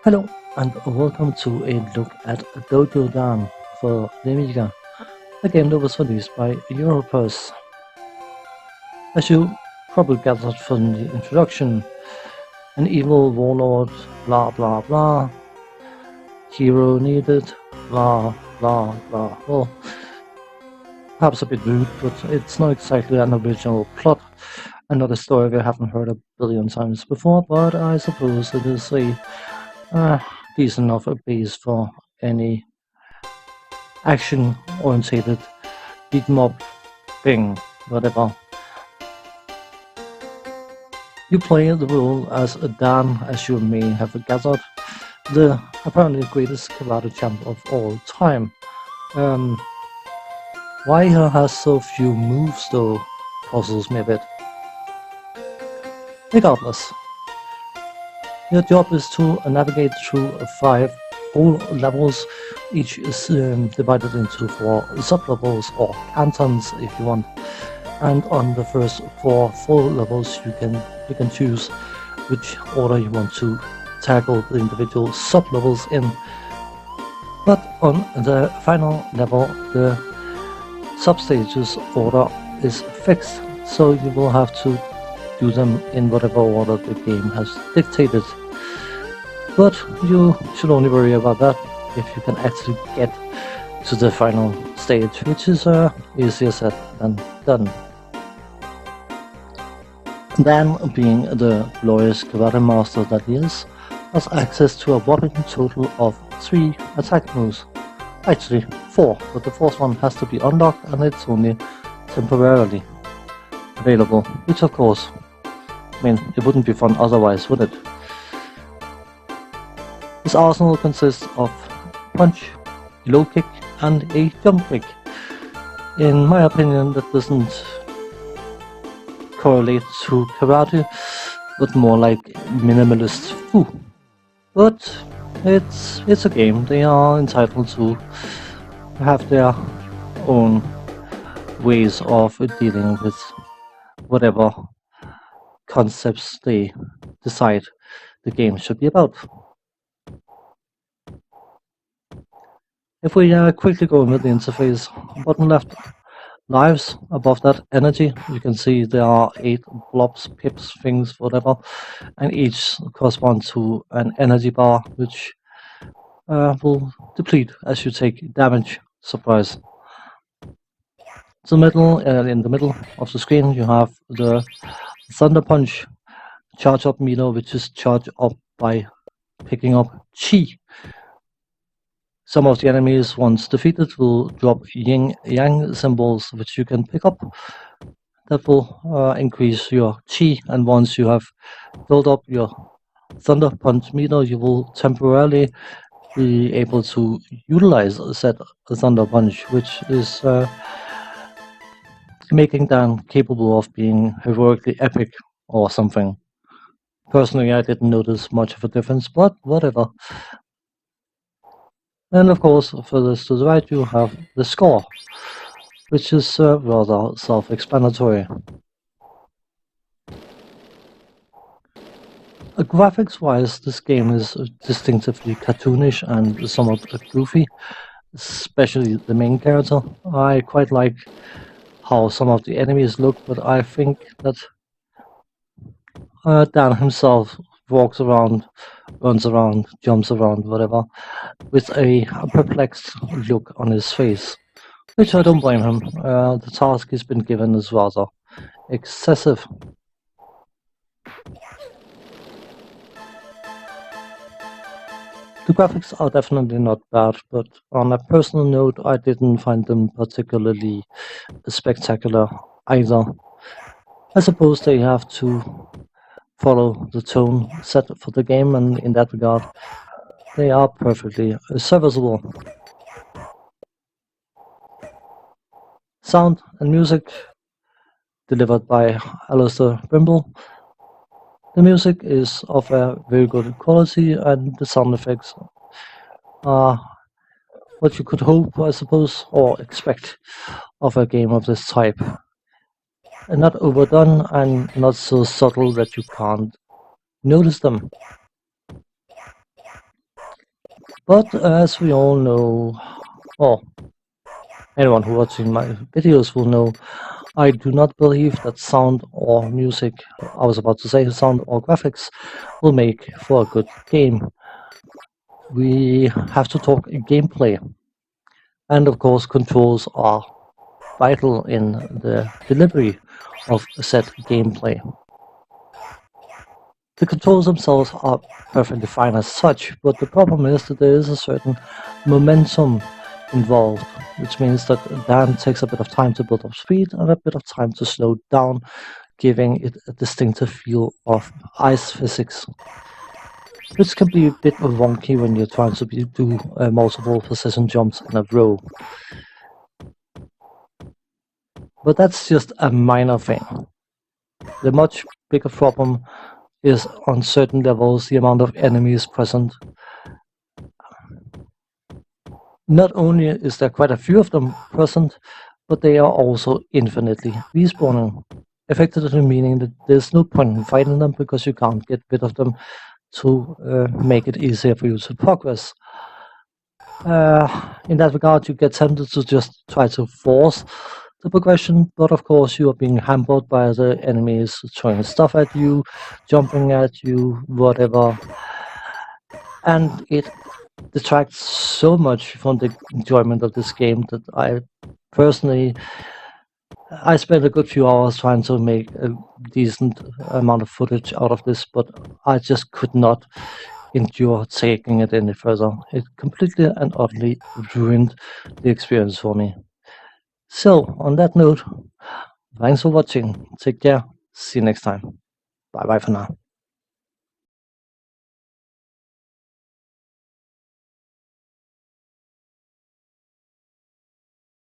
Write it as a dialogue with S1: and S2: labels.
S1: Hello and welcome to a look at Dojo for the Amiga, a game that was released by Europress. As you probably gathered from the introduction, an evil warlord, blah blah blah, hero needed, blah blah blah. Well, perhaps a bit rude, but it's not exactly an original plot, and not a story we haven't heard a billion times before, but I suppose it is a decent enough base for any action-oriented beat 'em up thing, whatever. You play the role as Dan, as you may have gathered, the apparently greatest karate champ of all time. Why he has so few moves though puzzles me a bit. Regardless, your job is to navigate through 5 whole levels. Each is divided into 4 sub-levels, or cantons if you want. And on the first 4 full levels you can choose which order you want to tackle the individual sub-levels in. But on the final level the sub-stages order is fixed, so you will have to do them in whatever order the game has dictated. But you should only worry about that if you can actually get to the final stage, which is easier said than done. Dan, being the glorious karate master that he is, has access to a whopping total of 3 attack moves. Actually 4, but the 4th one has to be unlocked and it's only temporarily available, which of course, I mean, it wouldn't be fun otherwise, would it? His arsenal consists of punch, low kick and a jump kick. In my opinion, that doesn't correlate to karate, but more like minimalist fu. But it's a game, they are entitled to have their own ways of dealing with whatever concepts they decide the game should be about. If we quickly go over the interface, bottom left, lives, above that, energy, you can see there are 8 blobs, pips, things, whatever, and each corresponds to an energy bar, which will deplete as you take damage. Surprise. In the middle of the screen you have the Thunder Punch charge up meter, which is charged up by picking up chi. Some of the enemies, once defeated, will drop yin-yang symbols, which you can pick up. That will increase your chi, and once you have filled up your Thunder Punch meter, you will temporarily be able to utilize said Thunder Punch, which is making Dan capable of being heroically epic or something. Personally, I didn't notice much of a difference, but whatever. And of course, furthest to the right you have the score, which is rather self-explanatory. Graphics-wise, this game is distinctively cartoonish and somewhat goofy, especially the main character. I quite like how some of the enemies look, but I think that Dan himself walks around, runs around, jumps around, whatever, with a perplexed look on his face, which I don't blame him. The task he's been given is rather excessive. The graphics are definitely not bad, but on a personal note, I didn't find them particularly spectacular either. I suppose they have to follow the tone set for the game, and in that regard, they are perfectly serviceable. Sound and music delivered by Alistair Brimble. The music is of a very good quality, and the sound effects are what you could hope, I suppose, or expect of a game of this type. And not overdone and not so subtle that you can't notice them. But as we all know, or anyone who watching my videos will know, I do not believe that sound or music, I was about to say sound or graphics, will make for a good game. We have to talk gameplay. And of course, controls are vital in the delivery of said gameplay. The controls themselves are perfectly fine as such, but the problem is that there is a certain momentum involved, which means that Dan takes a bit of time to build up speed and a bit of time to slow down, giving it a distinctive feel of ice physics, which can be a bit wonky when you're trying to do multiple precision jumps in a row. But that's just a minor thing. The much bigger problem is on certain levels the amount of enemies present. Not only is there quite a few of them present, but they are also infinitely respawning, effectively meaning that there's no point in fighting them because you can't get rid of them to make it easier for you to progress. In that regard, you get tempted to just try to force the progression, but of course you are being hampered by the enemies throwing stuff at you, jumping at you, whatever, and it detracts so much from the enjoyment of this game that I personally spent a good few hours trying to make a decent amount of footage out of this, but I just could not endure taking it any further. It completely and utterly ruined the experience for me. So, on that note, thanks for watching. Take care. See you next time. Bye bye for now.